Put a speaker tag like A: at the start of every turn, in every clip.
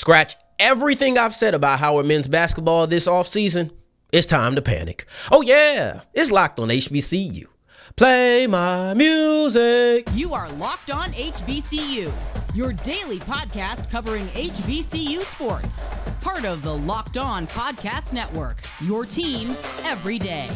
A: Scratch everything I've said about Howard men's basketball this offseason. It's time to panic. Oh yeah, it's Locked on HBCU. Play my music.
B: You are Locked on HBCU, your daily podcast covering HBCU sports. Part of the Locked On Podcast Network, your team every day.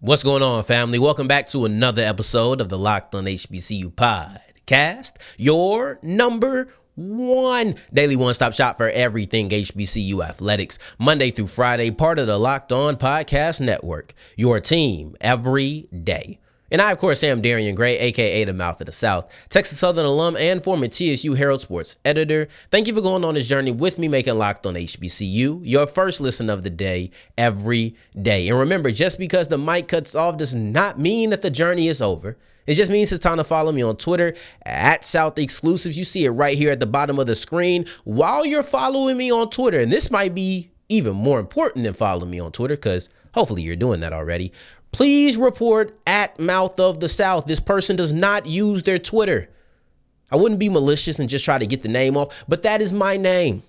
A: What's going on, family? Welcome back to another episode of the Locked on HBCU podcast, your number one daily one-stop shop for everything HBCU athletics, Monday through Friday, part of the Locked On Podcast Network, your team every day. And I, of course, am Darian Gray, a.k.a. the Mouth of the South, Texas Southern alum and former TSU Herald Sports editor. Thank you for going on this journey with me, making Locked on HBCU your first listen of the day every day. And remember, just because the mic cuts off does not mean that the journey is over. It just means it's time to follow me on Twitter at South Exclusives. You see it right here at the bottom of the screen while you're following me on Twitter. And this might be even more important than following me on Twitter, because hopefully you're doing that already. Please report at Mouth of the South. This person does not use their Twitter. I wouldn't be malicious and just try to get the name off, but that is my name.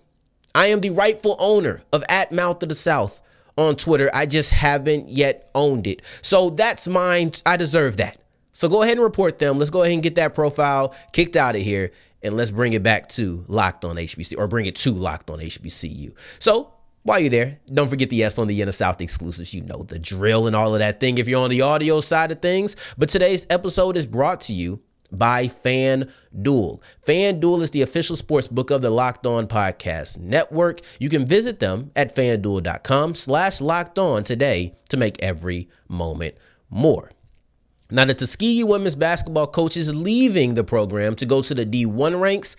A: I am the rightful owner of at Mouth of the South on Twitter. I just haven't yet owned it. So that's mine. I deserve that. So go ahead and report them. Let's go ahead and get that profile kicked out of here, and let's bring it back to Locked on HBCU, or bring it to Locked on HBCU. So while you're there, don't forget the S on the end of South Exclusives. You know the drill and all of that thing if you're on the audio side of things. But today's episode is brought to you by FanDuel. FanDuel is the official sports book of the Locked On Podcast Network. You can visit them at FanDuel.com/LockedOn today to make every moment more. Now, the Tuskegee women's basketball coach is leaving the program to go to the D1 ranks.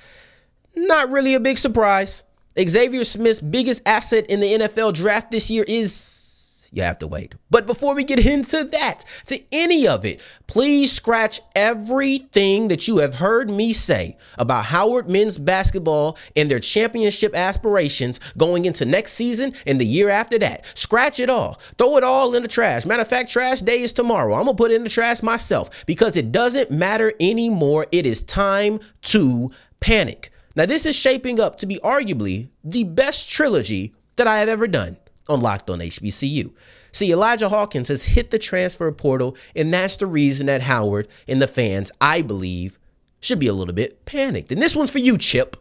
A: Not really a big surprise. Xavier Smith's biggest asset in the NFL draft this year is, you have to wait. But before we get into that, to any of it, please scratch everything that you have heard me say about Howard men's basketball and their championship aspirations going into next season and the year after that. Scratch it all. Throw it all in the trash. Matter of fact, trash day is tomorrow. I'm going to put it in the trash myself because it doesn't matter anymore. It is time to panic. Now, this is shaping up to be arguably the best trilogy that I have ever done on Locked on HBCU. See, Elijah Hawkins has hit the transfer portal, and that's the reason that Howard and the fans, I believe, should be a little bit panicked. And this one's for you, Chip,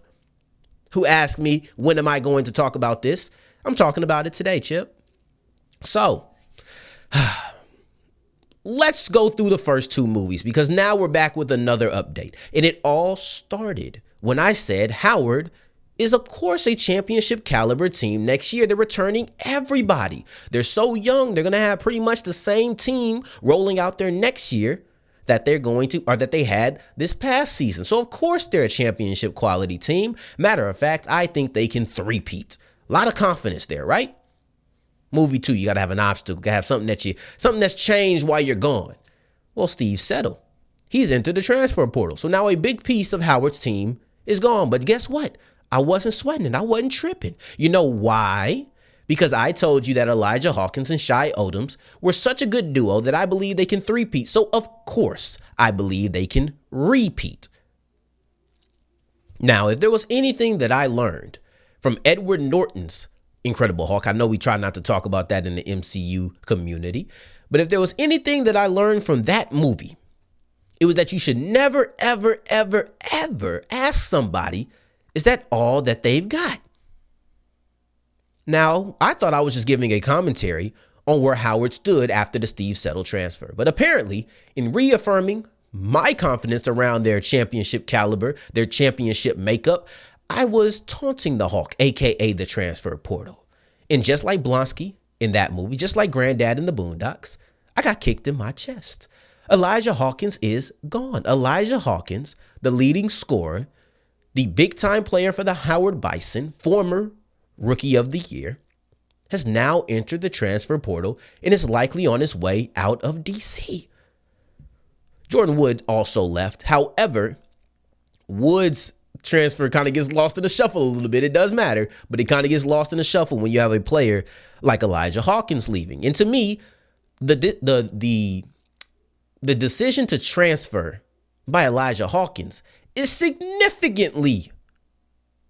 A: who asked me, when am I going to talk about this? I'm talking about it today, Chip. So, let's go through the first two movies, because now we're back with another update. And it all started when I said Howard is, of course, a championship caliber team next year. They're returning everybody. They're so young. They're going to have pretty much the same team rolling out there next year that they're going to, or that they had this past season. So, of course, they're a championship quality team. Matter of fact, I think they can three-peat. A lot of confidence there, right? Movie 2, you got to have an obstacle. You got to have something that's changed while you're gone. Well, Steve Settle, he's entered the transfer portal. So now a big piece of Howard's team is gone. But guess what? I wasn't sweating it. I wasn't tripping. You know why? Because I told you that Elijah Hawkins and Shai Odoms were such a good duo that I believe they can three-peat. So, of course, I believe they can repeat. Now, if there was anything that I learned from Edward Norton's Incredible Hulk, I know we try not to talk about that in the MCU community, but if there was anything that I learned from that movie, it was that you should never, ever, ever, ever ask somebody, is that all that they've got? Now, I thought I was just giving a commentary on where Howard stood after the Steve Settle transfer. But apparently, in reaffirming my confidence around their championship caliber, their championship makeup, I was taunting the Hawk, a.k.a. the transfer portal. And just like Blonsky in that movie, just like Granddad in the Boondocks, I got kicked in my chest. Elijah Hawkins is gone. Elijah Hawkins, the leading scorer, the big-time player for the Howard Bison, former Rookie of the Year, has now entered the transfer portal and is likely on his way out of D.C. Jordan Wood also left. However, Wood's transfer kind of gets lost in the shuffle a little bit. It does matter, but it kind of gets lost in the shuffle when you have a player like Elijah Hawkins leaving. And to me, the decision to transfer by Elijah Hawkins is significantly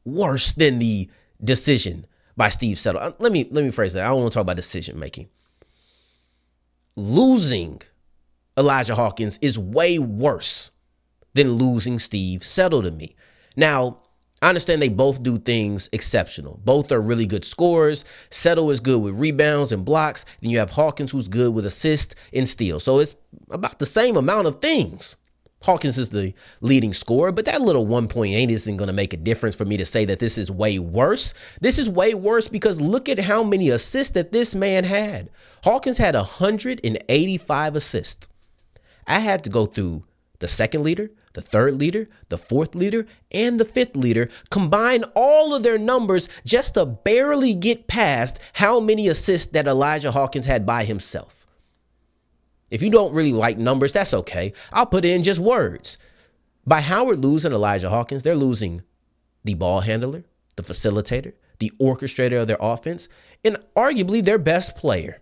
A: worse than the decision by Steve Settle. Let me phrase that. I don't want to talk about decision making. Losing Elijah Hawkins is way worse than losing Steve Settle to me. Now, I understand they both do things exceptional. Both are really good scorers. Settle is good with rebounds and blocks. Then you have Hawkins, who's good with assists and steals. So it's about the same amount of things. Hawkins is the leading scorer, but that little 1.8 isn't going to make a difference for me to say that this is way worse. This is way worse because look at how many assists that this man had. Hawkins had 185 assists. I had to go through the second leader, the third leader, the fourth leader, and the fifth leader, combine all of their numbers just to barely get past how many assists that Elijah Hawkins had by himself. If you don't really like numbers, that's okay. I'll put in just words. By Howard losing Elijah Hawkins, they're losing the ball handler, the facilitator, the orchestrator of their offense, and arguably their best player.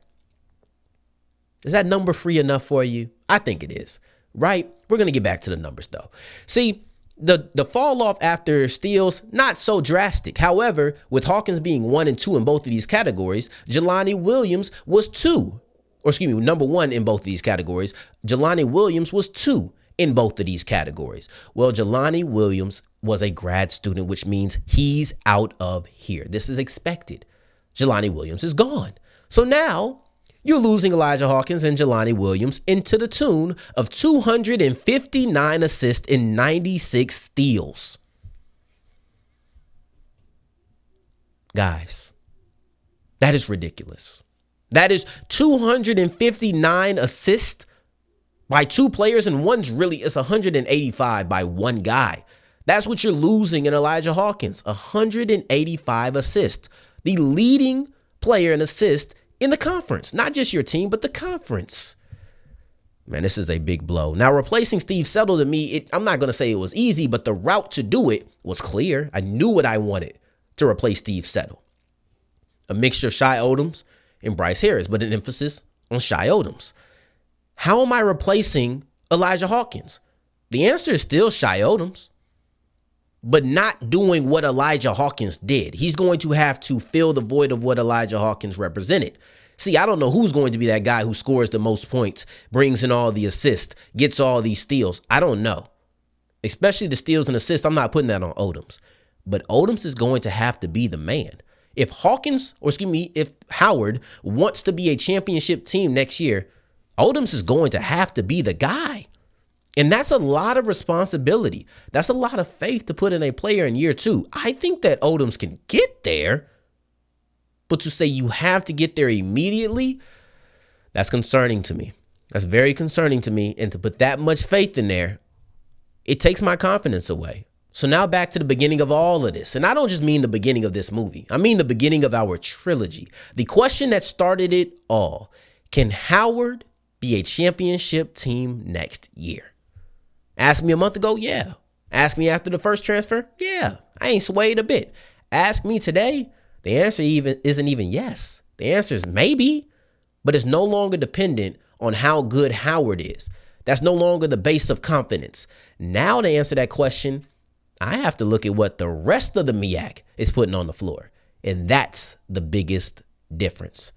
A: Is that number free enough for you? I think it is, right? We're going to get back to the numbers, though. See, the fall off after steals, not so drastic. However, with Hawkins being 1 and 2 in both of these categories, Jelani Williams was number 1 in both of these categories. Jelani Williams was 2 in both of these categories. Well, Jelani Williams was a grad student, which means he's out of here. This is expected. Jelani Williams is gone. So now you're losing Elijah Hawkins and Jelani Williams into the tune of 259 assists and 96 steals. Guys, that is ridiculous. That is 259 assists by 2 players, and it's 185 by one guy. That's what you're losing in Elijah Hawkins, 185 assists. The leading player in assists in the conference, not just your team, but the conference. Man, this is a big blow. Now, replacing Steve Settle to me, I'm not going to say it was easy, but the route to do it was clear. I knew what I wanted to replace Steve Settle. A mixture of Shai Odoms and Bryce Harris, but an emphasis on Shai Odoms. How am I replacing Elijah Hawkins? The answer is still Shai Odoms, but not doing what Elijah Hawkins did. He's going to have to fill the void of what Elijah Hawkins represented. See, I don't know who's going to be that guy who scores the most points, brings in all the assists, gets all these steals. I don't know. Especially the steals and assists, I'm not putting that on Odoms. But Odoms is going to have to be the man. If if Howard wants to be a championship team next year, Odoms is going to have to be the guy. And that's a lot of responsibility. That's a lot of faith to put in a player in year 2. I think that Odoms can get there, but to say you have to get there immediately, that's concerning to me. That's very concerning to me. And to put that much faith in there, it takes my confidence away. So now back to the beginning of all of this. And I don't just mean the beginning of this movie. I mean the beginning of our trilogy. The question that started it all. Can Howard be a championship team next year? Ask me a month ago, yeah. Ask me after the first transfer, yeah. I ain't swayed a bit. Ask me today, the answer isn't even yes. The answer is maybe, but it's no longer dependent on how good Howard is. That's no longer the base of confidence. Now to answer that question, I have to look at what the rest of the MEAC is putting on the floor. And that's the biggest difference.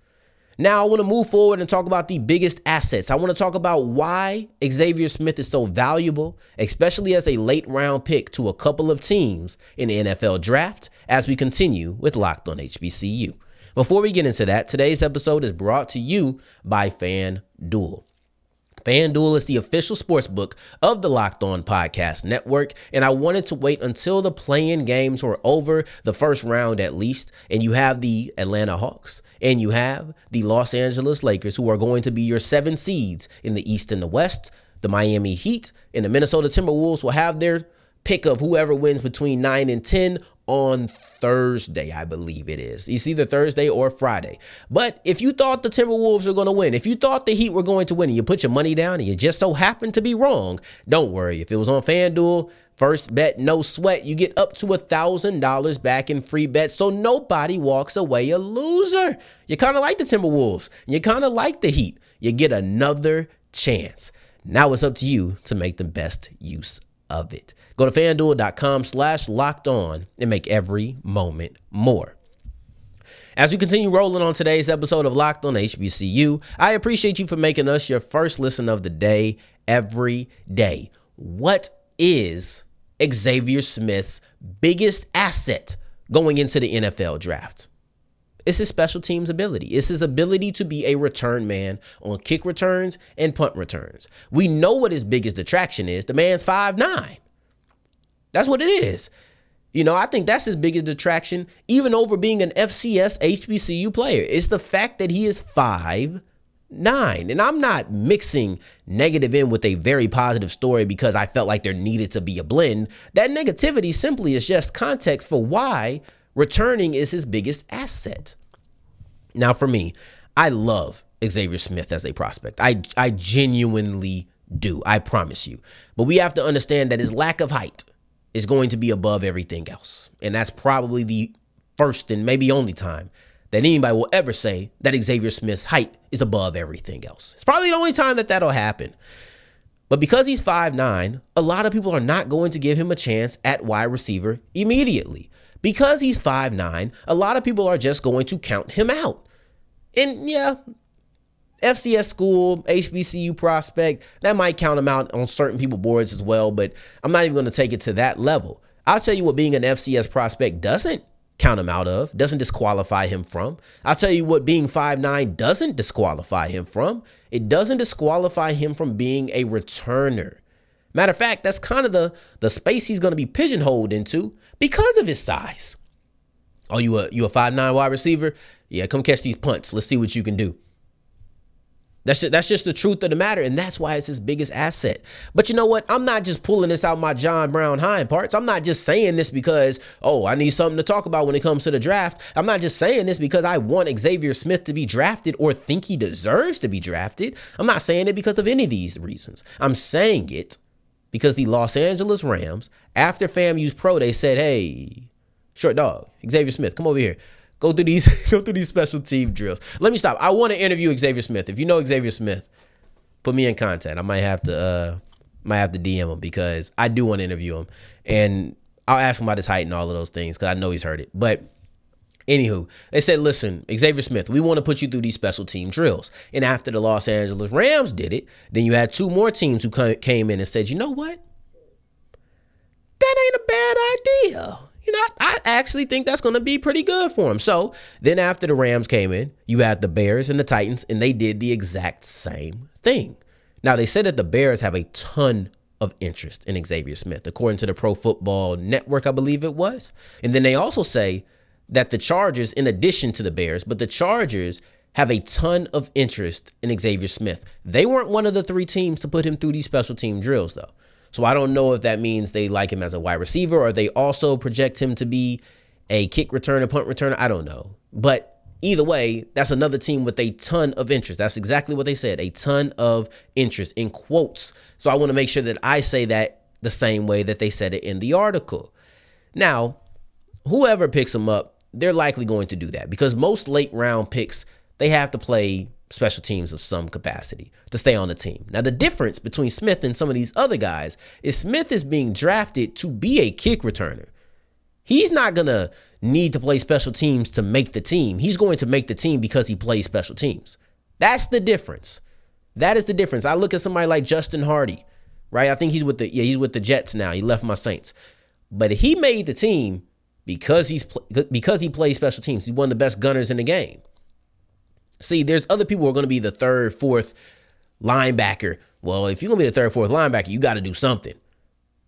A: Now, I want to move forward and talk about the biggest assets. I want to talk about why Xavier Smith is so valuable, especially as a late round pick to a couple of teams in the NFL draft, as we continue with Locked On HBCU. Before we get into that, today's episode is brought to you by FanDuel. FanDuel is the official sportsbook of the Locked On Podcast Network, and I wanted to wait until the play-in games were over, the first round at least, and you have the Atlanta Hawks, and you have the Los Angeles Lakers, who are going to be your 7 seeds in the East and the West. The Miami Heat and the Minnesota Timberwolves will have their pick of whoever wins between 9 and 10. on Thursday, I believe it is. It's either Thursday or Friday. But if you thought the Timberwolves were going to win, if you thought the Heat were going to win and you put your money down and you just so happened to be wrong, don't worry. If it was on FanDuel, first bet, no sweat, you get up to $1,000 back in free bets, so nobody walks away a loser. You kind of like the Timberwolves. You kind of like the Heat. You get another chance. Now it's up to you to make the best use of it. Go to FanDuel.com/lockedon and make every moment more. As we continue rolling on today's episode of Locked On HBCU, I appreciate you for making us your first listen of the day every day. What is Xavier Smith's biggest asset going into the NFL draft? It's his special teams ability. It's his ability to be a return man on kick returns and punt returns. We know what his biggest attraction is. The man's 5'9". That's what it is. You know, I think that's his biggest attraction, even over being an FCS HBCU player. It's the fact that he is 5'9". And I'm not mixing negative in with a very positive story because I felt like there needed to be a blend. That negativity simply is just context for why returning is his biggest asset. Now, for me, I love Xavier Smith as a prospect. I genuinely do. I promise you. But we have to understand that his lack of height is going to be above everything else. And that's probably the first and maybe only time that anybody will ever say that Xavier Smith's height is above everything else. It's probably the only time that that'll happen. But because he's 5'9", a lot of people are not going to give him a chance at wide receiver immediately. Because he's 5'9", a lot of people are just going to count him out. And yeah, FCS school, HBCU prospect, that might count him out on certain people boards as well, but I'm not even going to take it to that level. I'll tell you what being an FCS prospect doesn't count him out of, doesn't disqualify him from. I'll tell you what being 5'9" doesn't disqualify him from. It doesn't disqualify him from being a returner. Matter of fact, that's kind of the space he's going to be pigeonholed into because of his size. Oh, you a 5'9" wide receiver? Yeah, come catch these punts. Let's see what you can do. That's just the truth of the matter, and that's why it's his biggest asset. But you know what? I'm not just pulling this out my John Brown hind parts. I'm not just saying this because, I need something to talk about when it comes to the draft. I'm not just saying this because I want Xavier Smith to be drafted or think he deserves to be drafted. I'm not saying it because of any of these reasons. I'm saying it because the Los Angeles Rams, after FAMU's pro, they said, hey, short dog, Xavier Smith, come over here. Go through these special team drills. Let me stop. I want to interview Xavier Smith. If you know Xavier Smith, put me in contact. I might have to DM him because I do want to interview him. And I'll ask him about his height and all of those things because I know he's heard it. But anywho, they said, listen, Xavier Smith, we want to put you through these special team drills. And after the Los Angeles Rams did it, then you had two more teams who came in and said, you know what? That ain't a bad idea. I actually think that's going to be pretty good for him. So then after the Rams came in, you had the Bears and the Titans, and they did the exact same thing. Now, they said that the Bears have a ton of interest in Xavier Smith, according to the Pro Football Network, I believe it was. And then they also say that the Chargers, in addition to the Bears, but the Chargers have a ton of interest in Xavier Smith. They weren't one of the three teams to put him through these special team drills, though. So I don't know if that means they like him as a wide receiver or they also project him to be a kick returner, punt returner. I don't know. But either way, that's another team with a ton of interest. That's exactly what they said, a ton of interest in quotes. So I want to make sure that I say that the same way that they said it in the article. Now, whoever picks him up, they're likely going to do that because most late round picks, they have to play special teams of some capacity to stay on the team. Now, the difference between Smith and some of these other guys is Smith is being drafted to be a kick returner. He's not going to need to play special teams to make the team. He's going to make the team because he plays special teams. That's the difference. That is the difference. I look at somebody like Justin Hardy, right? I think he's with the Jets now. He left my Saints. But he made the team because he plays special teams. He's one of the best gunners in the game. See, there's other people who are going to be the third, fourth linebacker. Well, if you're going to be the third, fourth linebacker, you got to do something.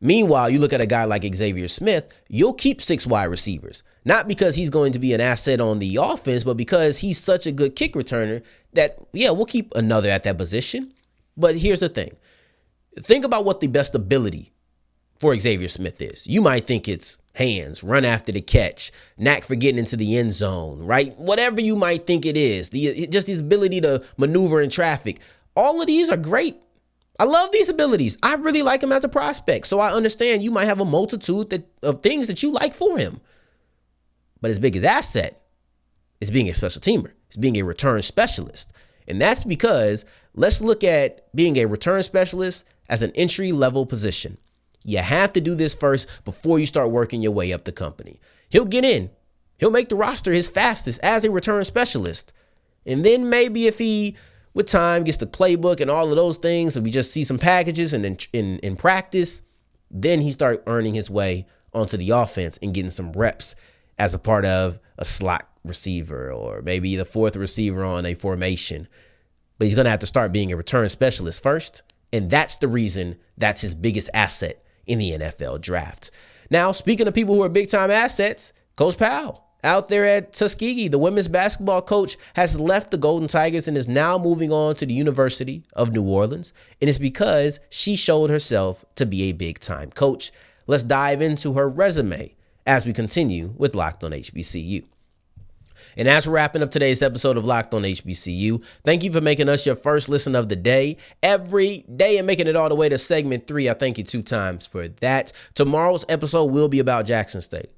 A: Meanwhile, you look at a guy like Xavier Smith, you'll keep 6 wide receivers. Not because he's going to be an asset on the offense, but because he's such a good kick returner that, we'll keep another at that position. But here's the thing. Think about what the best ability for Xavier Smith is. You might think it's hands, run after the catch, knack for getting into the end zone, right? Whatever you might think it is, just his ability to maneuver in traffic. All of these are great. I love these abilities. I really like him as a prospect. So I understand you might have a multitude of things that you like for him. But his biggest asset is being a special teamer. It's being a return specialist. And that's because let's look at being a return specialist as an entry-level position. You have to do this first before you start working your way up the company. He'll get in. He'll make the roster his fastest as a return specialist. And then maybe if he, with time, gets the playbook and all of those things, and we just see some packages and then in practice, then he start earning his way onto the offense and getting some reps as a part of a slot receiver or maybe the fourth receiver on a formation. But he's going to have to start being a return specialist first. And that's the reason that's his biggest asset in the NFL draft. Now, speaking of people who are big-time assets, Coach Powell out there at Tuskegee, the women's basketball coach, has left the Golden Tigers and is now moving on to the University of New Orleans. And it's because she showed herself to be a big-time coach. Let's dive into her resume as we continue with Locked on HBCU. And as we're wrapping up today's episode of Locked on HBCU, thank you for making us your first listen of the day every day and making it all the way to segment 3. I thank you 2 times for that. Tomorrow's episode will be about Jackson State.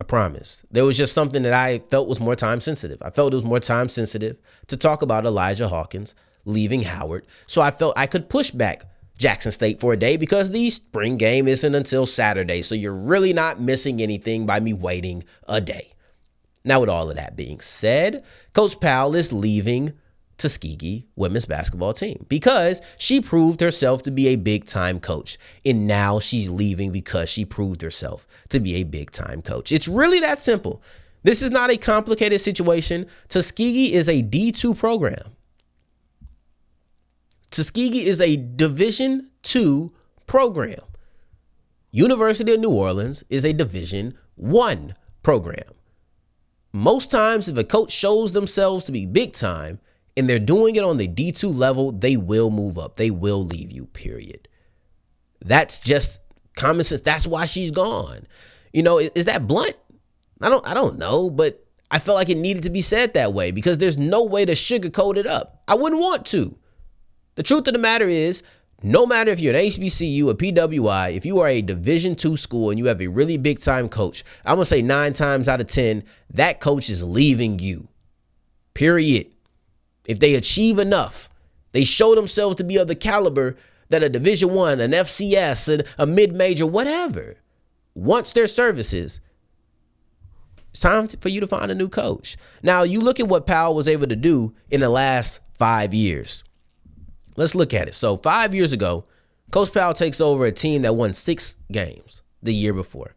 A: I promise. There was just something that I felt was more time sensitive. I felt it was more time sensitive to talk about Elijah Hawkins leaving Howard. So I felt I could push back Jackson State for a day because the spring game isn't until Saturday. So you're really not missing anything by me waiting a day. Now, with all of that being said, Coach Powell is leaving Tuskegee women's basketball team because she proved herself to be a big-time coach. And now she's leaving because she proved herself to be a big-time coach. It's really that simple. This is not a complicated situation. Tuskegee is a D2 program. Tuskegee is a Division II program. University of New Orleans is a Division I program. Most times, if a coach shows themselves to be big time and they're doing it on the D2 level, they will move up. They will leave you, period. That's just common sense. That's why she's gone. You know, is that blunt? I don't know, but I felt like it needed to be said that way because there's no way to sugarcoat it up. I wouldn't want to. The truth of the matter is, no matter if you're an HBCU, a PWI, if you are a Division II school and you have a really big time coach, I'm going to say 9 times out of 10, that coach is leaving you. Period. If they achieve enough, they show themselves to be of the caliber that a Division I, an FCS, a mid-major, whatever, wants their services, it's time for you to find a new coach. Now, you look at what Powell was able to do in the last 5 years. Let's look at it. So 5 years ago, Coach Powell takes over a team that won 6 games the year before.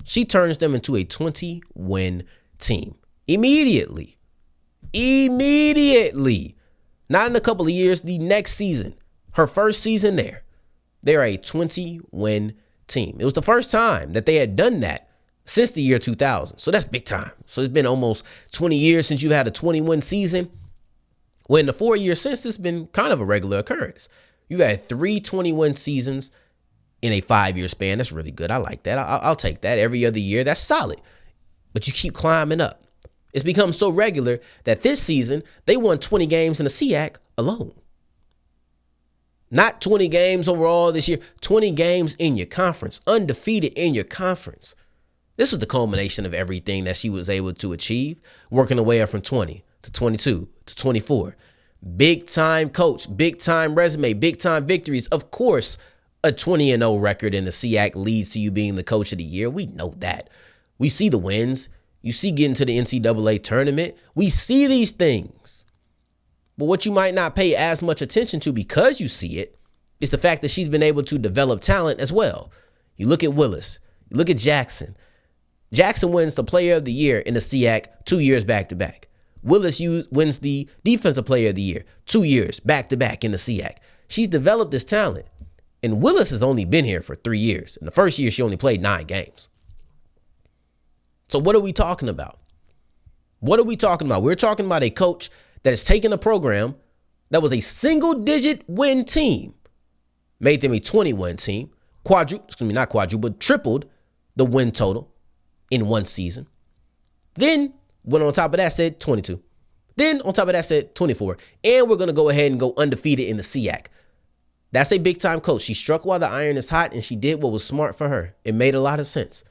A: She turns them into a 20-win team. Immediately. Not in a couple of years, the next season. Her first season there. They're a 20-win team. It was the first time that they had done that since the year 2000. So that's big time. So it's been almost 20 years since you've had a 20-win season. Well, in the 4 years since, it's been kind of a regular occurrence. You had 3 20-win seasons in a 5-year span. That's really good. I like that. I'll take that. Every other year, that's solid. But you keep climbing up. It's become so regular that this season, they won 20 games in the SEAC alone. Not 20 games overall this year, 20 games in your conference, undefeated in your conference. This was the culmination of everything that she was able to achieve, working her way up from 20 to 22 to 24. Big time coach, big time resume, big time victories. Of course, a 20-0 record in the SEAC leads to you being the coach of the year. We know that. We see the wins. You see getting to the NCAA tournament. We see these things. But what you might not pay as much attention to because you see it is the fact that she's been able to develop talent as well. You look at Willis. You look at Jackson. Jackson wins the player of the year in the SEAC 2 years back to back. Willis wins the defensive player of the year 2 years back to back in the SEAC. She's developed this talent. And Willis has only been here for 3 years. In the first year, she only played 9 games. So what are we talking about? What are we talking about? We're talking about a coach that has taken a program that was a single-digit win team, made them a 20-win team, tripled the win total in one season. Then, when on top of that said 22. Then, on top of that said 24. And we're going to go ahead and go undefeated in the SEAC. That's a big-time coach. She struck while the iron is hot, and she did what was smart for her. It made a lot of sense.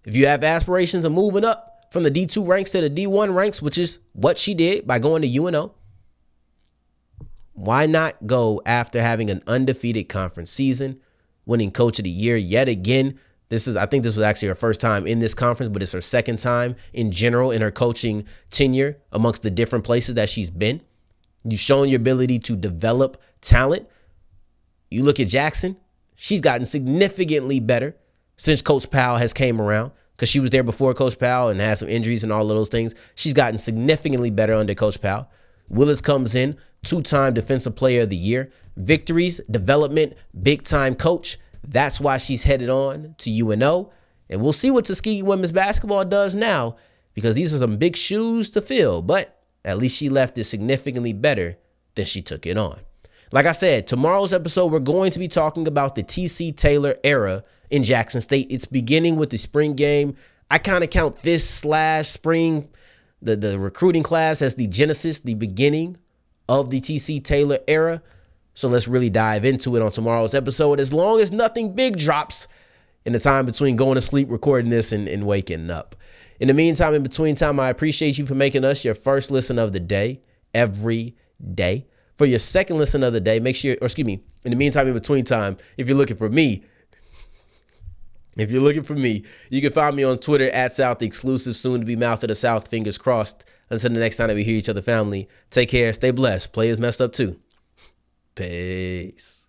A: If you have aspirations of moving up from the D2 ranks to the D1 ranks, which is what she did by going to UNO, why not go after having an undefeated conference season, winning Coach of the Year yet again? I think this was actually her first time in this conference, but it's her second time in general in her coaching tenure amongst the different places that she's been. You've shown your ability to develop talent. You look at Jackson, she's gotten significantly better since Coach Powell has came around, because she was there before Coach Powell and had some injuries and all of those things. She's gotten significantly better under Coach Powell. Willis comes in, 2-time Defensive Player of the Year. Victories, development, big-time coach. That's why she's headed on to UNO. And we'll see what Tuskegee women's basketball does now, because these are some big shoes to fill. But at least she left it significantly better than she took it on. Like I said, tomorrow's episode, we're going to be talking about the T.C. Taylor era in Jackson State. It's beginning with the spring game. I kind of count this /spring, the recruiting class, as the genesis, the beginning of the T.C. Taylor era. So let's really dive into it on tomorrow's episode, as long as nothing big drops in the time between going to sleep, recording this, and waking up. In the meantime, in between time, I appreciate you for making us your first listen of the day every day. For your second listen of the day, make sure, in the meantime, in between time, if you're looking for me, you can find me on Twitter at South Exclusive, soon to be Mouth of the South, fingers crossed. Until the next time that we hear each other, family, take care, stay blessed. Players messed up too. Peace.